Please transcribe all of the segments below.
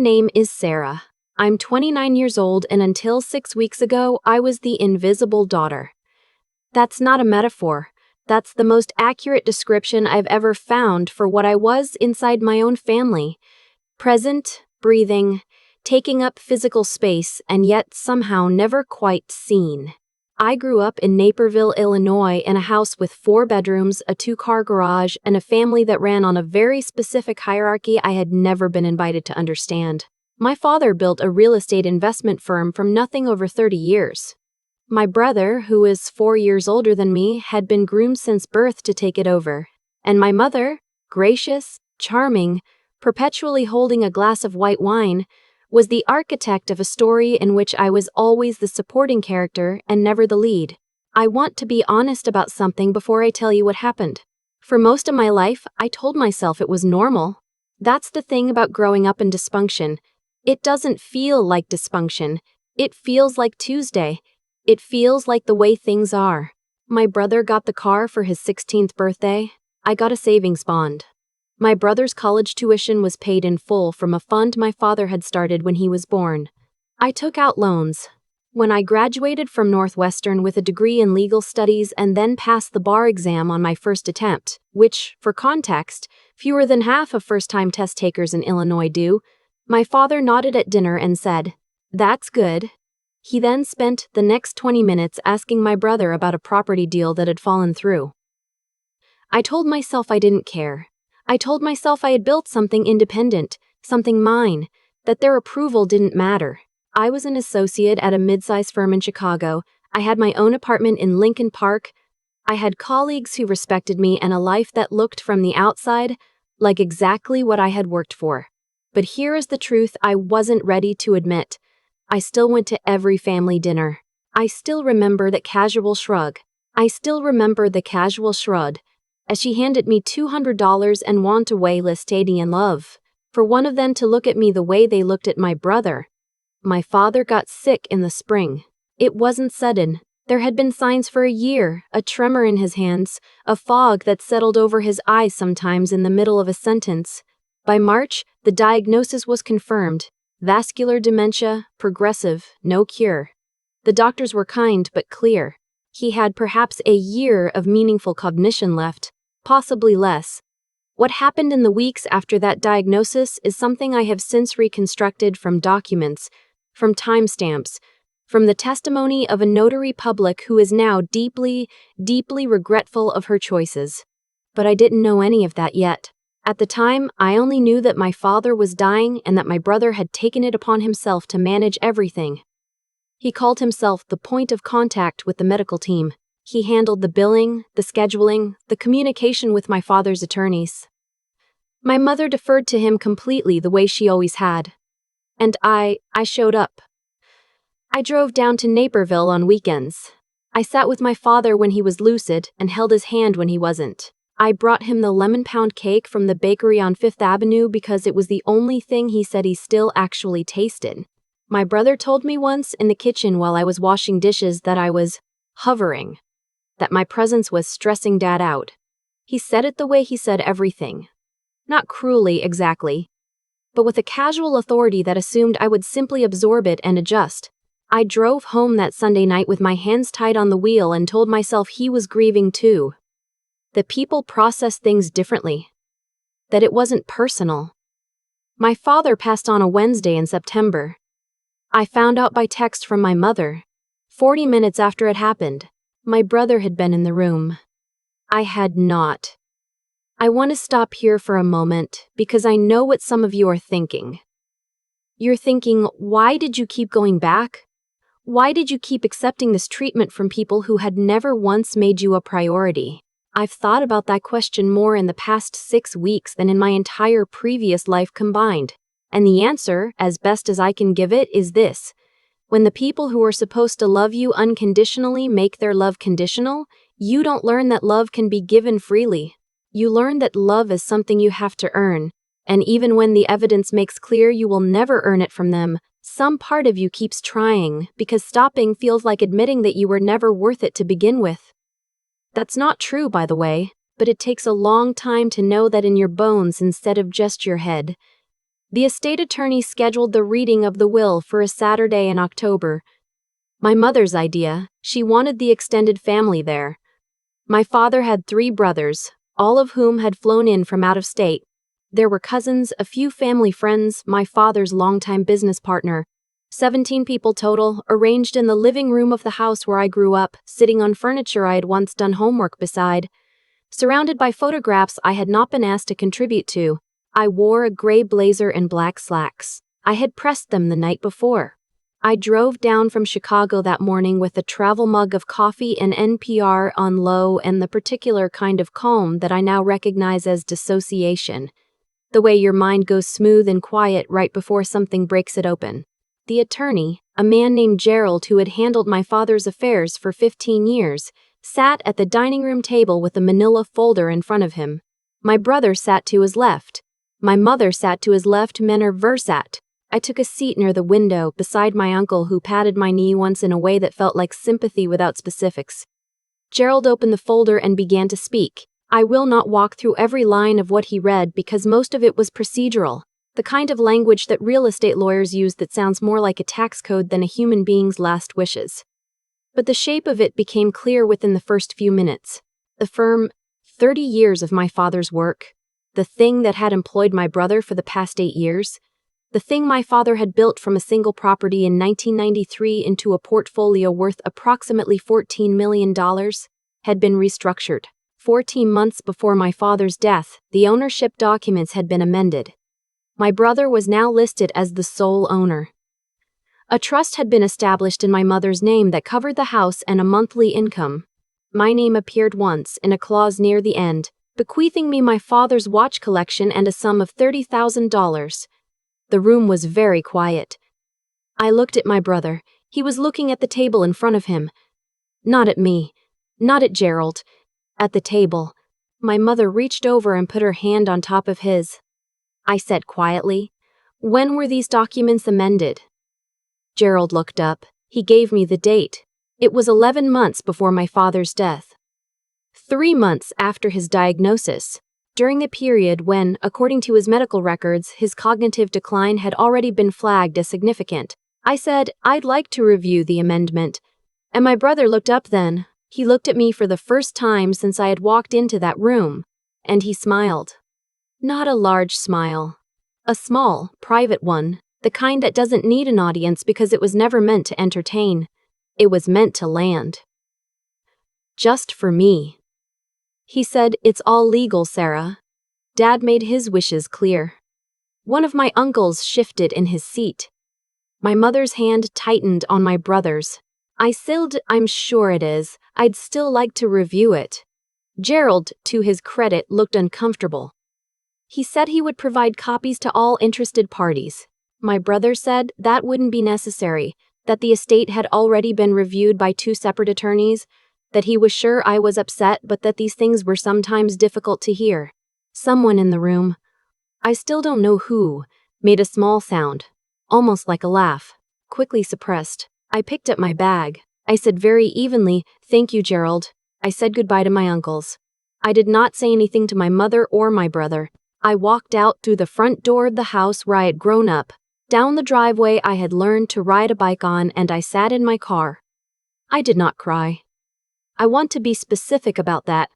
Name is Sarah. I'm 29 years old, and until 6 weeks ago, I was the invisible daughter. That's not a metaphor. That's the most accurate description I've ever found for what I was inside my own family. Present, breathing, taking up physical space, and yet somehow never quite seen. I grew up in Naperville, Illinois, in a house with 4 bedrooms, a 2-car garage, and a family that ran on a very specific hierarchy I had never been invited to understand. My father built a real estate investment firm from nothing over 30 years. My brother, who is 4 years older than me, had been groomed since birth to take it over. And my mother, gracious, charming, perpetually holding a glass of white wine, was the architect of a story in which I was always the supporting character and never the lead. I want to be honest about something before I tell you what happened. For most of my life, I told myself it was normal. That's the thing about growing up in dysfunction. It doesn't feel like dysfunction. It feels like Tuesday. It feels like the way things are. My brother got the car for his 16th birthday. I got a savings bond. My brother's college tuition was paid in full from a fund my father had started when he was born. I took out loans. When I graduated from Northwestern with a degree in legal studies and then passed the bar exam on my first attempt, which, for context, fewer than half of first-time test takers in Illinois do, my father nodded at dinner and said, "That's good." He then spent the next 20 minutes asking my brother about a property deal that had fallen through. I told myself I didn't care. I told myself I had built something independent, something mine, that their approval didn't matter. I was an associate at a mid-size firm in Chicago. I had my own apartment in Lincoln Park. I had colleagues who respected me and a life that looked from the outside like exactly what I had worked for. But here is the truth I wasn't ready to admit. I still went to every family dinner. I still remember that casual shrug. As she handed me $200 and went away stating in love. For one of them to look at me the way they looked at my brother. My father got sick in the spring. It wasn't sudden. There had been signs for a year, a tremor in his hands, a fog that settled over his eyes sometimes in the middle of a sentence. By March, the diagnosis was confirmed. Vascular dementia, progressive, no cure. The doctors were kind but clear. He had perhaps a year of meaningful cognition left. Possibly less. What happened in the weeks after that diagnosis is something I have since reconstructed from documents, from timestamps, from the testimony of a notary public who is now deeply, deeply regretful of her choices. But I didn't know any of that yet. At the time, I only knew that my father was dying and that my brother had taken it upon himself to manage everything. He called himself the point of contact with the medical team. He handled the billing, the scheduling, the communication with my father's attorneys. My mother deferred to him completely the way she always had. And I showed up. I drove down to Naperville on weekends. I sat with my father when he was lucid and held his hand when he wasn't. I brought him the lemon pound cake from the bakery on 5th Avenue because it was the only thing he said he still actually tasted. My brother told me once in the kitchen while I was washing dishes that I was hovering. That my presence was stressing Dad out. He said it the way he said everything. Not cruelly, exactly, but with a casual authority that assumed I would simply absorb it and adjust. I drove home that Sunday night with my hands tied on the wheel and told myself he was grieving too. That people process things differently. That it wasn't personal. My father passed on a Wednesday in September. I found out by text from my mother. 40 minutes after it happened. My brother had been in the room. I had not. I want to stop here for a moment because I know what some of you are thinking. You're thinking, why did you keep going back? Why did you keep accepting this treatment from people who had never once made you a priority? I've thought about that question more in the past 6 weeks than in my entire previous life combined. And the answer, as best as I can give it, is this. When the people who are supposed to love you unconditionally make their love conditional, you don't learn that love can be given freely. You learn that love is something you have to earn, and even when the evidence makes clear you will never earn it from them, some part of you keeps trying because stopping feels like admitting that you were never worth it to begin with. That's not true, by the way, but it takes a long time to know that in your bones instead of just your head. The estate attorney scheduled the reading of the will for a Saturday in October. My mother's idea, she wanted the extended family there. My father had 3 brothers, all of whom had flown in from out of state. There were cousins, a few family friends, my father's longtime business partner. 17 people total, arranged in the living room of the house where I grew up, sitting on furniture I had once done homework beside. Surrounded by photographs I had not been asked to contribute to. I wore a gray blazer and black slacks. I had pressed them the night before. I drove down from Chicago that morning with a travel mug of coffee and NPR on low and the particular kind of calm that I now recognize as dissociation. The way your mind goes smooth and quiet right before something breaks it open. The attorney, a man named Gerald who had handled my father's affairs for 15 years, sat at the dining room table with a manila folder in front of him. My brother sat to his left. My mother sat to his left, manner versat. I took a seat near the window, beside my uncle who patted my knee once in a way that felt like sympathy without specifics. Gerald opened the folder and began to speak. I will not walk through every line of what he read because most of it was procedural, the kind of language that real estate lawyers use that sounds more like a tax code than a human being's last wishes. But the shape of it became clear within the first few minutes. The firm, 30 years of my father's work, the thing that had employed my brother for the past 8 years, the thing my father had built from a single property in 1993 into a portfolio worth approximately $14 million, had been restructured. 14 months before my father's death, the ownership documents had been amended. My brother was now listed as the sole owner. A trust had been established in my mother's name that covered the house and a monthly income. My name appeared once in a clause near the end, bequeathing me my father's watch collection and a sum of $30,000. The room was very quiet. I looked at my brother. He was looking at the table in front of him. Not at me. Not at Gerald. At the table. My mother reached over and put her hand on top of his. I said quietly, "When were these documents amended?" Gerald looked up. He gave me the date. It was 11 months before my father's death. 3 months after his diagnosis, during the period when, according to his medical records, his cognitive decline had already been flagged as significant. I said, "I'd like to review the amendment." And my brother looked up then. He looked at me for the first time since I had walked into that room, and he smiled. Not a large smile. A small, private one, the kind that doesn't need an audience because it was never meant to entertain. It was meant to land. Just for me. He said, "It's all legal, Sarah." Dad made his wishes clear. One of my uncles shifted in his seat. My mother's hand tightened on my brother's. I said, "I'm sure it is. I'd still like to review it." Gerald, to his credit, looked uncomfortable. He said he would provide copies to all interested parties. My brother said that wouldn't be necessary, that the estate had already been reviewed by 2 separate attorneys, that he was sure I was upset but that these things were sometimes difficult to hear. Someone in the room, I still don't know who, made a small sound, almost like a laugh, quickly suppressed. I picked up my bag. I said very evenly, "Thank you, Gerald." I said goodbye to my uncles. I did not say anything to my mother or my brother. I walked out through the front door of the house where I had grown up, down the driveway I had learned to ride a bike on, and I sat in my car. I did not cry. I want to be specific about that.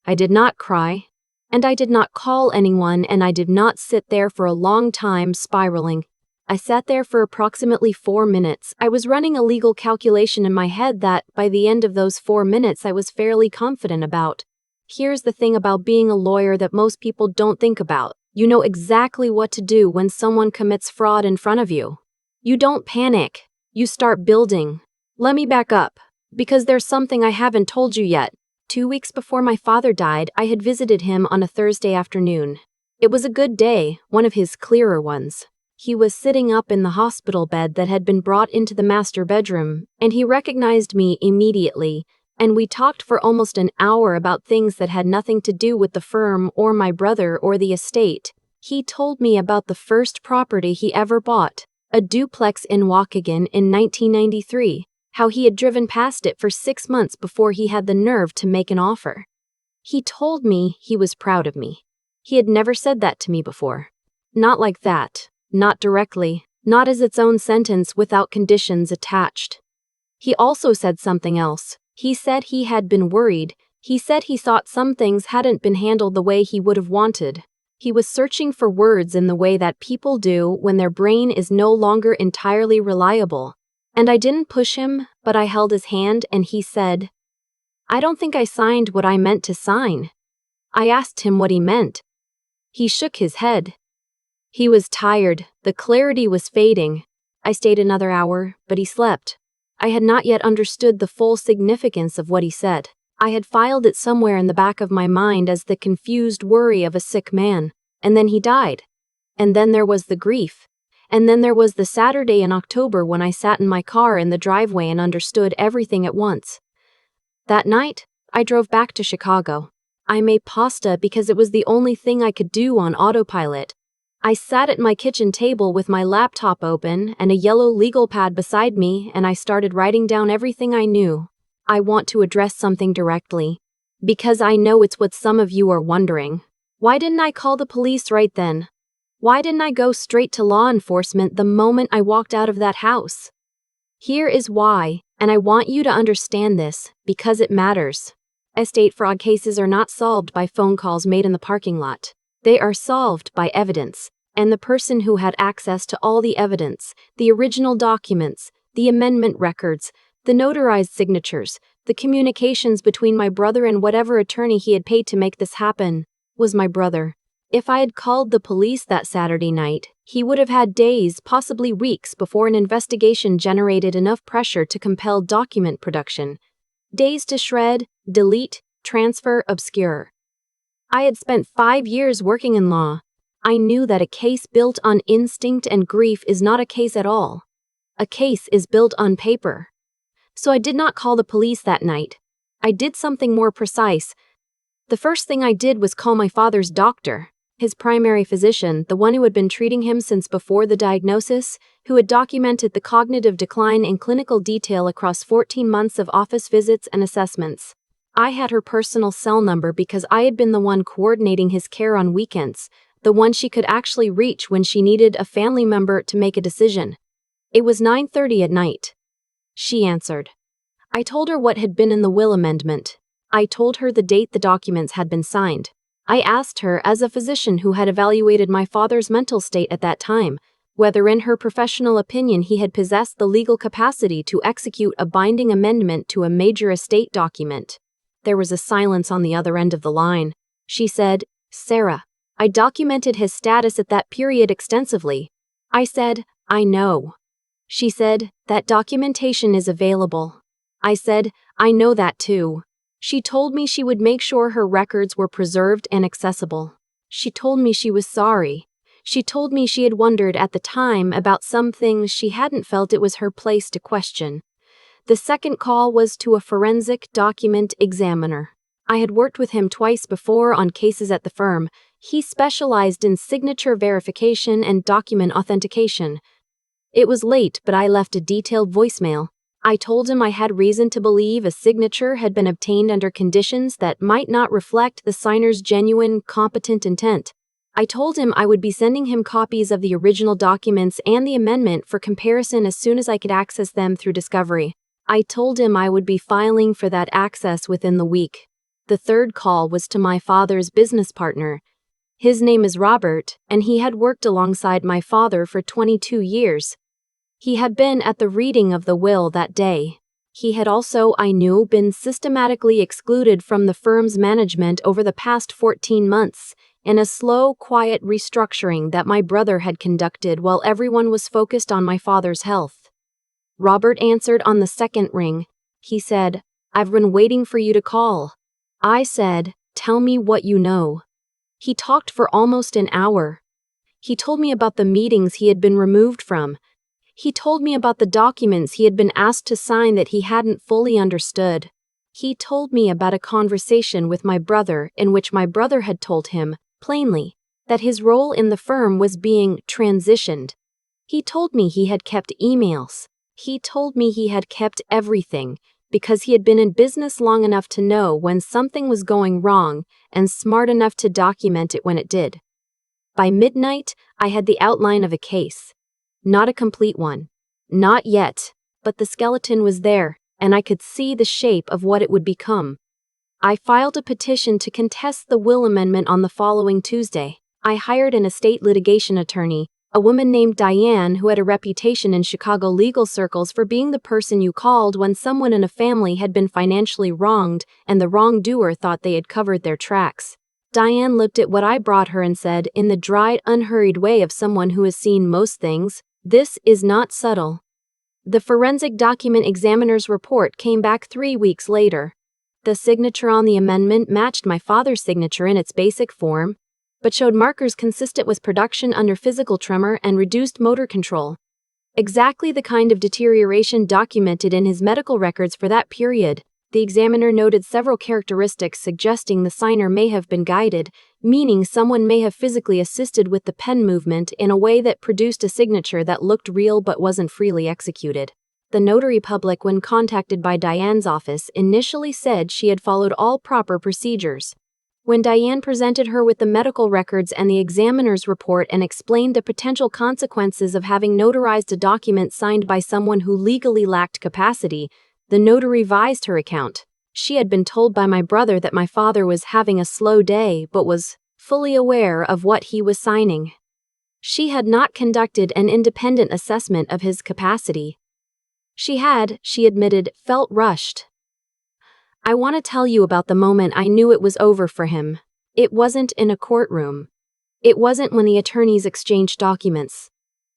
I did not cry, and I did not call anyone, and I did not sit there for a long time spiraling. I sat there for approximately 4 minutes. I was running a legal calculation in my head that, by the end of those 4 minutes, I was fairly confident about. Here's the thing about being a lawyer that most people don't think about. You know exactly what to do when someone commits fraud in front of you. You don't panic. You start building. Let me back up, because there's something I haven't told you yet. 2 weeks before my father died, I had visited him on a Thursday afternoon. It was a good day, one of his clearer ones. He was sitting up in the hospital bed that had been brought into the master bedroom, and he recognized me immediately, and we talked for almost an hour about things that had nothing to do with the firm or my brother or the estate. He told me about the first property he ever bought, a duplex in Waukegan in 1993, how he had driven past it for 6 months before he had the nerve to make an offer. He told me he was proud of me. He had never said that to me before. Not like that. not directly, not as its own sentence without conditions attached. He also said something else. He said he had been worried. He said he thought some things hadn't been handled the way he would have wanted. He was searching for words in the way that people do when their brain is no longer entirely reliable. And I didn't push him, but I held his hand and he said, "I don't think I signed what I meant to sign." I asked him what he meant. He shook his head. He was tired, the clarity was fading. I stayed another hour, but he slept. I had not yet understood the full significance of what he said. I had filed it somewhere in the back of my mind as the confused worry of a sick man. And then he died. And then there was the grief. And then there was the Saturday in October when I sat in my car in the driveway and understood everything at once. That night, I drove back to Chicago. I made pasta because it was the only thing I could do on autopilot. I sat at my kitchen table with my laptop open and a yellow legal pad beside me, and I started writing down everything I knew. I want to address something directly, because I know it's what some of you are wondering. Why didn't I call the police right then? Why didn't I go straight to law enforcement the moment I walked out of that house? Here is why, and I want you to understand this, because it matters. Estate fraud cases are not solved by phone calls made in the parking lot. They are solved by evidence, and the person who had access to all the evidence, the original documents, the amendment records, the notarized signatures, the communications between my brother and whatever attorney he had paid to make this happen, was my brother. If I had called the police that Saturday night, he would have had days, possibly weeks, before an investigation generated enough pressure to compel document production. Days to shred, delete, transfer, obscure. I had spent 5 years working in law. I knew that a case built on instinct and grief is not a case at all. A case is built on paper. So I did not call the police that night. I did something more precise. The first thing I did was call my father's doctor, his primary physician, the one who had been treating him since before the diagnosis, who had documented the cognitive decline in clinical detail across 14 months of office visits and assessments. I had her personal cell number because I had been the one coordinating his care on weekends, the one she could actually reach when she needed a family member to make a decision. It was 9:30 at night. She answered. I told her what had been in the will amendment. I told her the date the documents had been signed. I asked her, as a physician who had evaluated my father's mental state at that time, whether in her professional opinion he had possessed the legal capacity to execute a binding amendment to a major estate document. There was a silence on the other end of the line. She said, Sarah, I documented his status at that period extensively. I said, I know. She said, that documentation is available. I said, I know that too. She told me she would make sure her records were preserved and accessible. She told me she was sorry. She told me she had wondered at the time about some things she hadn't felt it was her place to question. The second call was to a forensic document examiner. I had worked with him twice before on cases at the firm. He specialized in signature verification and document authentication. It was late, but I left a detailed voicemail. I told him I had reason to believe a signature had been obtained under conditions that might not reflect the signer's genuine, competent intent. I told him I would be sending him copies of the original documents and the amendment for comparison as soon as I could access them through Discovery. I told him I would be filing for that access within the week. The third call was to my father's business partner. His name is Robert, and he had worked alongside my father for 22 years. He had been at the reading of the will that day. He had also, I knew, been systematically excluded from the firm's management over the past 14 months, in a slow, quiet restructuring that my brother had conducted while everyone was focused on my father's health. Robert answered on the second ring. He said, I've been waiting for you to call. I said, tell me what you know. He talked for almost an hour. He told me about the meetings he had been removed from. He told me about the documents he had been asked to sign that he hadn't fully understood. He told me about a conversation with my brother in which my brother had told him, plainly, that his role in the firm was being transitioned. He told me he had kept emails. He told me he had kept everything because he had been in business long enough to know when something was going wrong and smart enough to document it when it did. By midnight, I had the outline of a case. Not a complete one. Not yet, but the skeleton was there, and I could see the shape of what it would become. I filed a petition to contest the will amendment on the following Tuesday. I hired an estate litigation attorney, a woman named Diane who had a reputation in Chicago legal circles for being the person you called when someone in a family had been financially wronged and the wrongdoer thought they had covered their tracks. Diane looked at what I brought her and said, in the dry, unhurried way of someone who has seen most things, "This is not subtle." The forensic document examiner's report came back 3 weeks later. The signature on the amendment matched my father's signature in its basic form, but showed markers consistent with production under physical tremor and reduced motor control. Exactly the kind of deterioration documented in his medical records for that period. The examiner noted several characteristics suggesting the signer may have been guided, meaning someone may have physically assisted with the pen movement in a way that produced a signature that looked real but wasn't freely executed. The notary public, when contacted by Diane's office, initially said she had followed all proper procedures. When Diane presented her with the medical records and the examiner's report and explained the potential consequences of having notarized a document signed by someone who legally lacked capacity, the notary revised her account. She had been told by my brother that my father was having a slow day but was fully aware of what he was signing. She had not conducted an independent assessment of his capacity. She had, she admitted, felt rushed. I want to tell you about the moment I knew it was over for him. It wasn't in a courtroom. It wasn't when the attorneys exchanged documents.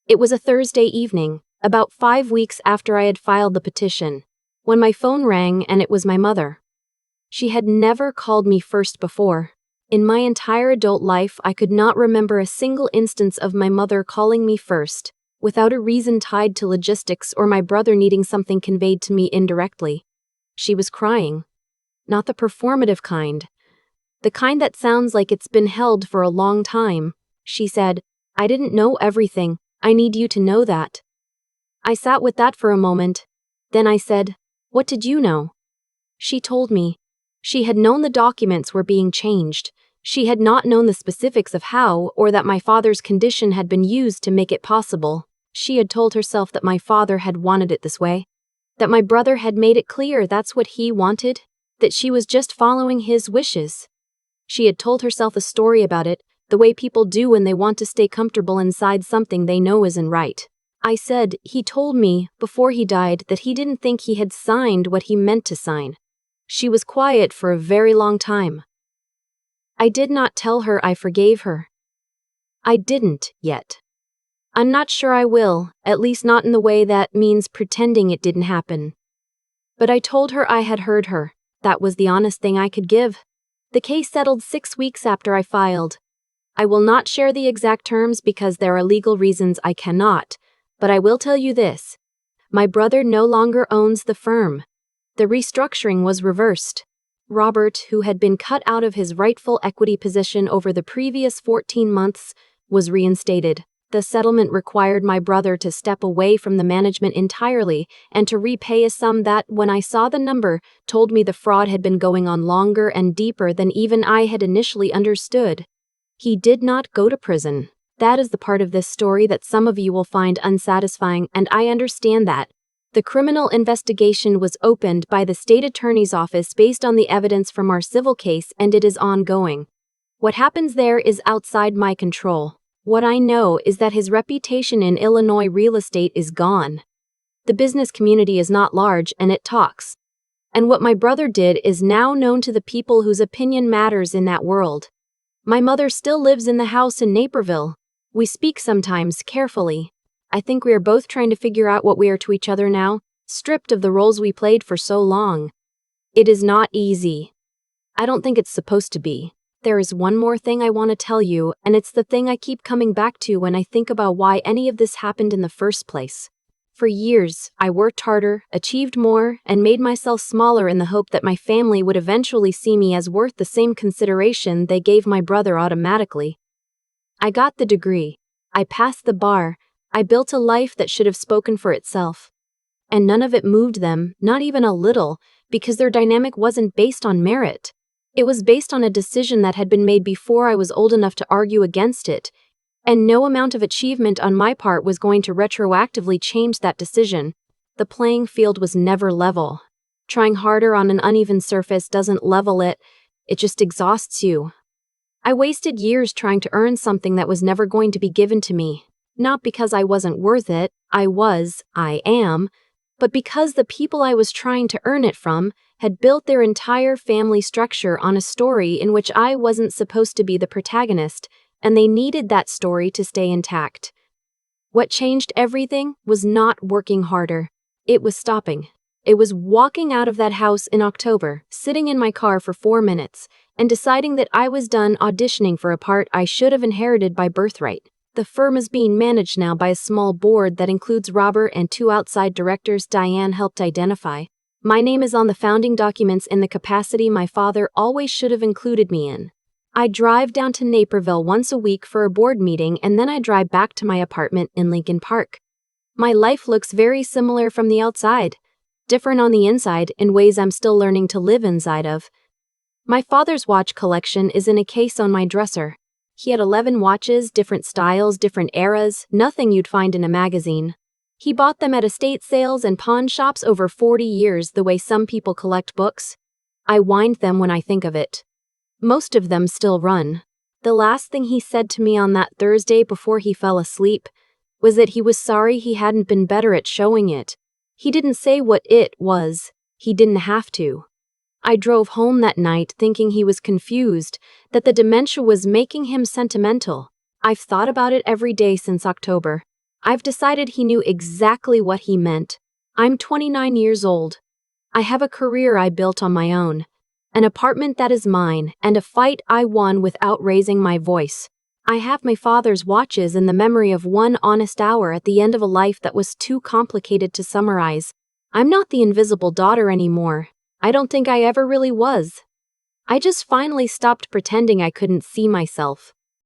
It was a Thursday evening, about 5 weeks after I had filed the petition, when my phone rang and it was my mother. She had never called me first before. In my entire adult life, I could not remember a single instance of my mother calling me first, without a reason tied to logistics or my brother needing something conveyed to me indirectly. She was crying. Not the performative kind. The kind that sounds like it's been held for a long time. She said, "I didn't know everything. I need you to know that." I sat with that for a moment. Then I said, "What did you know?" She told me. She had known the documents were being changed. She had not known the specifics of how or that my father's condition had been used to make it possible. She had told herself that my father had wanted it this way. That my brother had made it clear that's what he wanted. That she was just following his wishes. She had told herself a story about it, the way people do when they want to stay comfortable inside something they know isn't right. I said, "He told me, before he died, that he didn't think he had signed what he meant to sign." She was quiet for a very long time. I did not tell her I forgave her. I didn't, yet. I'm not sure I will, at least not in the way that means pretending it didn't happen. But I told her I had heard her. That was the honest thing I could give. The case settled 6 weeks after I filed. I will not share the exact terms because there are legal reasons I cannot, but I will tell you this. My brother no longer owns the firm. The restructuring was reversed. Robert, who had been cut out of his rightful equity position over the previous 14 months, was reinstated. The settlement required my brother to step away from the management entirely and to repay a sum that, when I saw the number, told me the fraud had been going on longer and deeper than even I had initially understood. He did not go to prison. That is the part of this story that some of you will find unsatisfying, and I understand that. The criminal investigation was opened by the state attorney's office based on the evidence from our civil case, and it is ongoing. What happens there is outside my control. What I know is that his reputation in Illinois real estate is gone. The business community is not large and it talks. And what my brother did is now known to the people whose opinion matters in that world. My mother still lives in the house in Naperville. We speak sometimes, carefully. I think we are both trying to figure out what we are to each other now, stripped of the roles we played for so long. It is not easy. I don't think it's supposed to be. There is one more thing I want to tell you, and it's the thing I keep coming back to when I think about why any of this happened in the first place. For years, I worked harder, achieved more, and made myself smaller in the hope that my family would eventually see me as worth the same consideration they gave my brother automatically. I got the degree. I passed the bar. I built a life that should have spoken for itself. And none of it moved them, not even a little, because their dynamic wasn't based on merit. It was based on a decision that had been made before I was old enough to argue against it, And no amount of achievement on my part was going to retroactively change that decision. The playing field was never level. Trying harder on an uneven surface doesn't level it, it just exhausts you. I wasted years trying to earn something that was never going to be given to me. Not because I wasn't worth it, I am, but because the people I was trying to earn it from had built their entire family structure on a story in which I wasn't supposed to be the protagonist, and they needed that story to stay intact. What changed everything was not working harder. It was stopping. It was walking out of that house in October, sitting in my car for 4 minutes, and deciding that I was done auditioning for a part I should have inherited by birthright. The firm is being managed now by a small board that includes Robert and 2 outside directors Diane helped identify. My name is on the founding documents in the capacity my father always should have included me in. I drive down to Naperville once a week for a board meeting, and then I drive back to my apartment in Lincoln Park. My life looks very similar from the outside, different on the inside in ways I'm still learning to live inside of. My father's watch collection is in a case on my dresser. He had 11 watches, different styles, different eras, nothing you'd find in a magazine. He bought them at estate sales and pawn shops over 40 years the way some people collect books. I wind them when I think of it. Most of them still run. The last thing he said to me on that Thursday before he fell asleep was that he was sorry he hadn't been better at showing it. He didn't say what it was. He didn't have to. I drove home that night thinking he was confused, that the dementia was making him sentimental. I've thought about it every day since October. I've decided he knew exactly what he meant. I'm 29 years old. I have a career I built on my own, an apartment that is mine, and a fight I won without raising my voice. I have my father's watches and the memory of one honest hour at the end of a life that was too complicated to summarize. I'm not the invisible daughter anymore. I don't think I ever really was. I just finally stopped pretending I couldn't see myself.